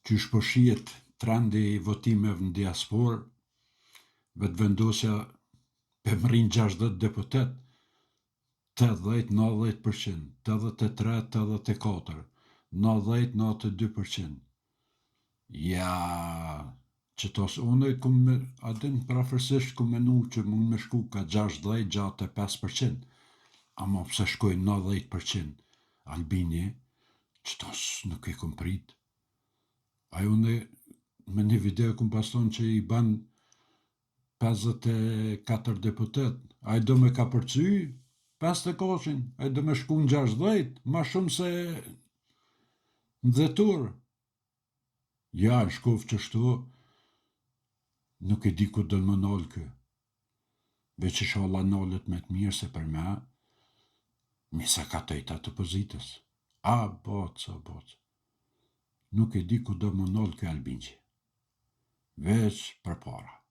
Qysh po shihet trendi i votimeve në diasporë, vetëvendosja përmërin 60 deputet, 80-90%, 83-84%, 90-92%. Ja, që tos une adin prafërsisht ku menu që mund me shku ka 60-65%, ama pse shkojnë 90% Albini, që tos nuk e kom prit. Ajo une me një video kom paston që i ban 54 deputet, a i do me ka përcy 50, a i do me shku në 60, ma shumë se në dhetur. Ja, në shkof që shtu, nuk e di ku do në më nalë kë. Veç isha Allah nalët me të mirë se për me, misa ka tejta të pozitës. A, boc. Nuk e di ku do më nalë kë Albinqi. Veç për para.